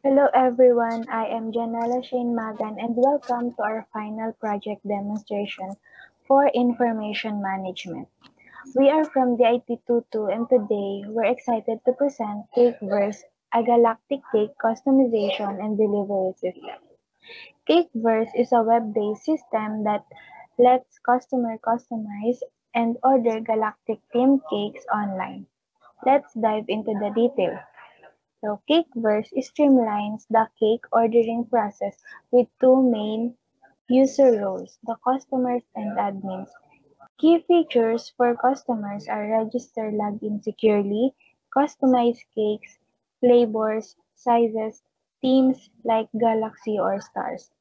Hello everyone, I am Janella Shane Magan and welcome to our final project demonstration for information management. We are from the IT22 and today we're excited to present Cakeverse, a galactic cake customization and delivery system. Cakeverse is a web-based system that lets customers customize and order galactic themed cakes online. Let's dive into the details. So Cakeverse streamlines the cake ordering process with two main user roles, the customers and admins. Key features for customers are register login securely, customize cakes, flavors, sizes, themes like galaxy or stars,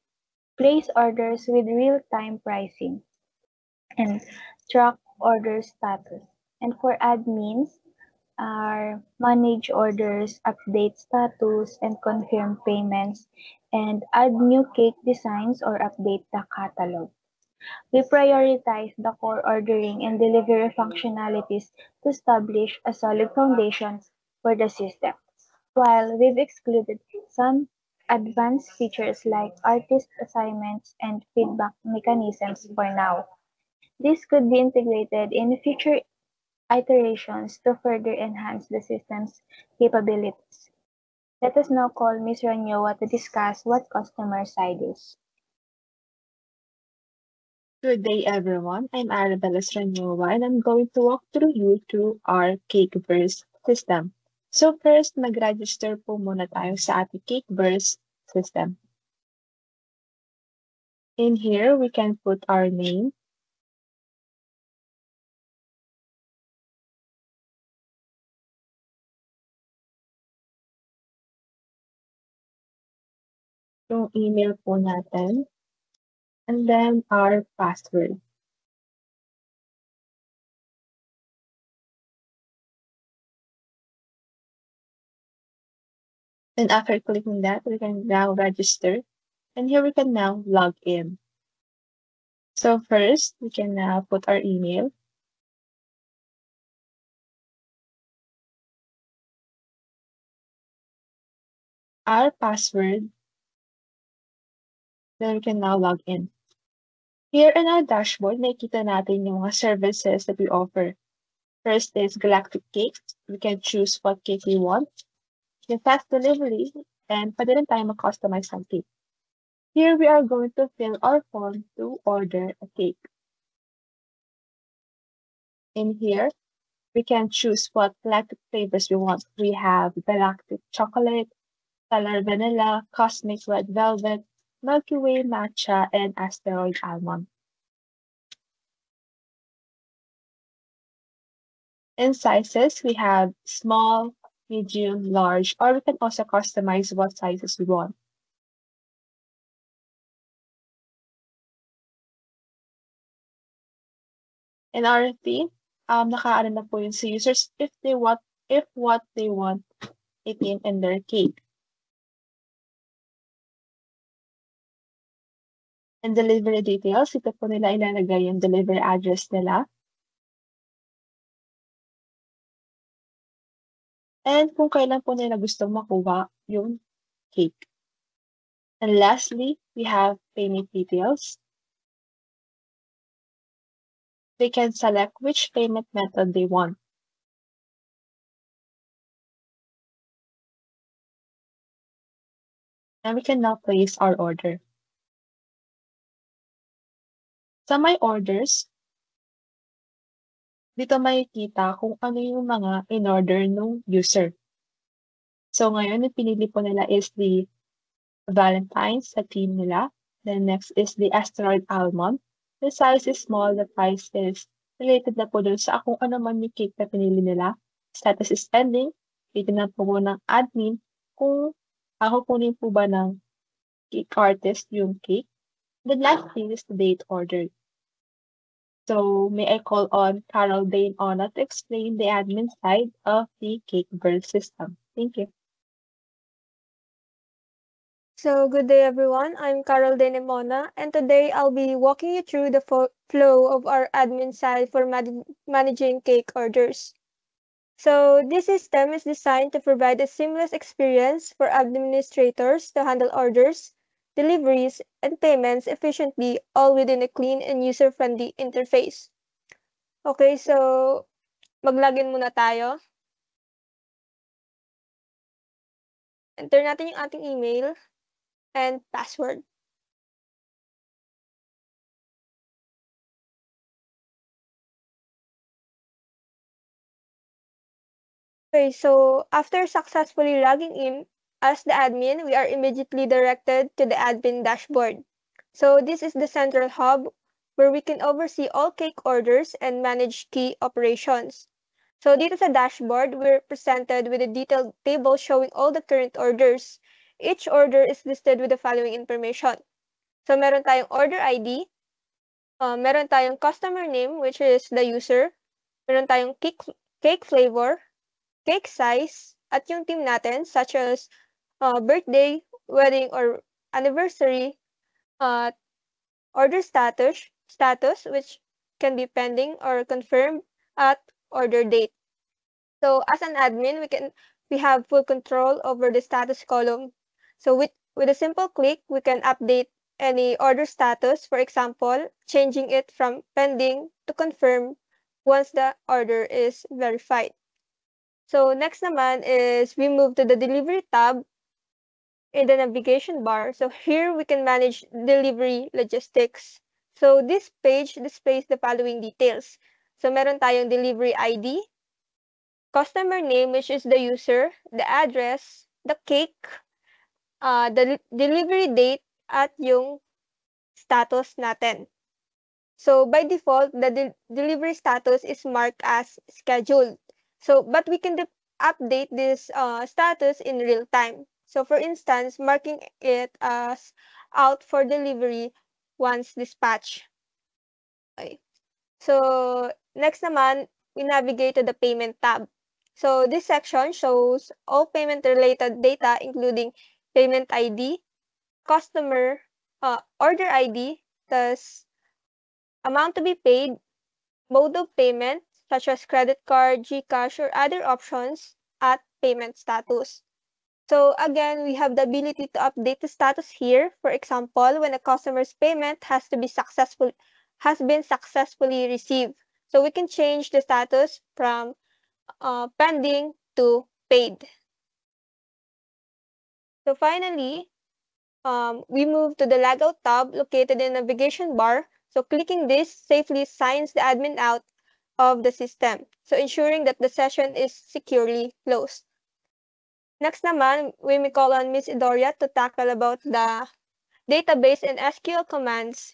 place orders with real-time pricing, and track order status. And for admins, are manage orders, update status, and confirm payments, and add new cake designs or update the catalog. We prioritize the core ordering and delivery functionalities to establish a solid foundation for the system, while we've excluded some advanced features like artist assignments and feedback mechanisms for now. This could be integrated in future iterations to further enhance the system's capabilities. Let us now call Ms. Ranyowa to discuss what customer side is. Good day, everyone. I'm Arabella Stranova, and I'm going to walk through you through our Cakeverse system. So first, mag-register po muna tayo sa ating Cakeverse system. In here, we can put our name, yung email po natin, and then our password. And after clicking that, we can now register. And here we can now log in. So first, we can now put our email. Our password, then we can now log in. Here in our dashboard, nakikita natin yung mga services that we offer. First is Galactic Cakes. We can choose what cake we want. Yung fast delivery, and pwede rin tayo mag-customize ng cake. Here we are going to fill our form to order a cake. In here, we can choose what galactic flavors we want. We have galactic chocolate, stellar vanilla, cosmic red velvet, Milky Way matcha, and asteroid almond. In sizes, we have small, medium, large, or we can also customize what sizes we want. In our theme, nakaano na po yun sa users if what they want it in their cake. And delivery details, ito po nila ilalagay yung delivery address nila. And kung kailan po nila gusto makuha yung cake. And lastly, we have payment details. They can select which payment method they want. And we can now place our order. Sa my orders, dito makikita kung ano yung mga in-order ng user. So ngayon, yung pinili po nila is the Valentine's sa team nila. Then next is the asteroid almond. The size is small, the price is related na po dun sa kung ano man yung cake na pinili nila. Status is pending. Titignan po ng admin kung ako kunin po ba ng cake artist yung cake. The last thing is the date ordered. So may I call on Carol Dane Ona to explain the admin side of the Cakeverse system. Thank you. So, good day everyone. I'm Carol Denemona, and today I'll be walking you through the flow of our admin side for managing cake orders. So this system is designed to provide a seamless experience for administrators to handle orders, deliveries, and payments efficiently, all within a clean and user-friendly interface. Okay, so mag-login muna tayo. Enter natin yung ating email and password. Okay, so after successfully logging in as the admin, we are immediately directed to the admin dashboard. So this is the central hub where we can oversee all cake orders and manage key operations. So dito sa dashboard, we're presented with a detailed table showing all the current orders. Each order is listed with the following information. So meron tayong order ID, meron tayong customer name, which is the user, meron tayong cake flavor, cake size, at yung team natin, such as birthday, wedding, or anniversary, order status, which can be pending or confirmed at order date. So as an admin, we have full control over the status column. So with a simple click, we can update any order status, for example, changing it from pending to confirm once the order is verified. So next naman is we move to the delivery tab in the navigation bar. So here we can manage delivery logistics. So this page displays the following details. So meron tayong delivery ID, customer name, which is the user, the address, the cake, the delivery date, at yung status natin. So by default, the delivery status is marked as scheduled. So, but we can update this status in real time. So for instance, marking it as out for delivery once dispatched. Okay. So next naman, we navigate to the payment tab. So this section shows all payment related data, including payment ID, customer, order ID, thus amount to be paid, mode of payment, such as credit card, GCash, or other options, at payment status. So again, we have the ability to update the status here. For example, when a customer's payment has been successfully received. So we can change the status from pending to paid. So finally, we move to the logout tab located in the navigation bar. So clicking this safely signs the admin out of the system, so ensuring that the session is securely closed. Next naman, we may call on Ms. Idoria to tackle about the database and SQL commands.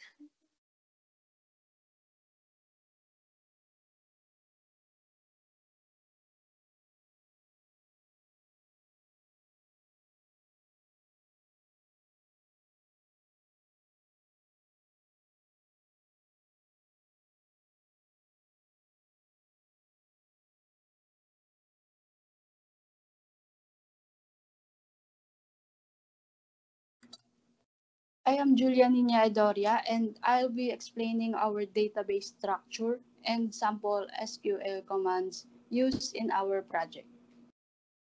I am Julia Nina Edoria, and I'll be explaining our database structure and sample SQL commands used in our project.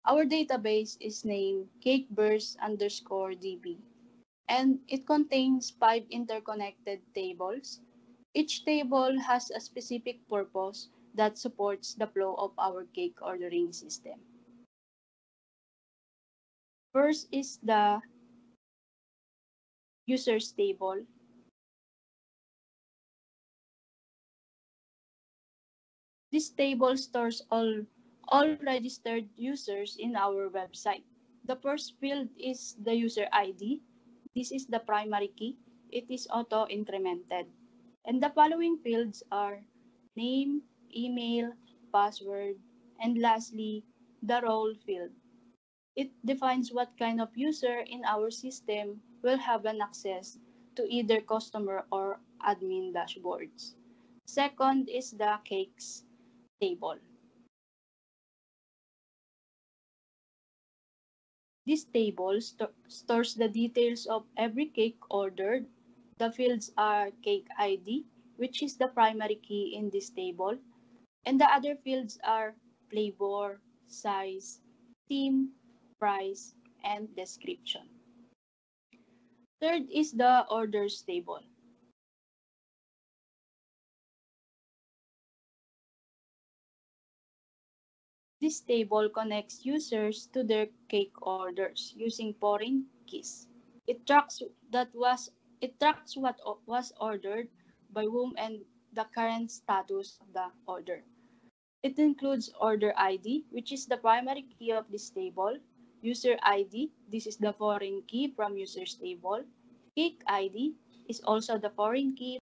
Our database is named cakeburst_db, and it contains 5 interconnected tables. Each table has a specific purpose that supports the flow of our cake ordering system. First is the users table. This table stores all registered users in our website. The first field is the user ID. This is the primary key. It is auto-incremented. And the following fields are name, email, password, and lastly, the role field. It defines what kind of user in our system will have an access to either customer or admin dashboards. Second is the cakes table. This table stores the details of every cake ordered. The fields are cake ID, which is the primary key in this table, and the other fields are flavor, size, theme, price, and description. Third is the orders table. This table connects users to their cake orders using foreign keys. It tracks what was ordered by whom and the current status of the order. It includes order ID, which is the primary key of this table, user ID, this is the foreign key from user's table, cake ID is also the foreign key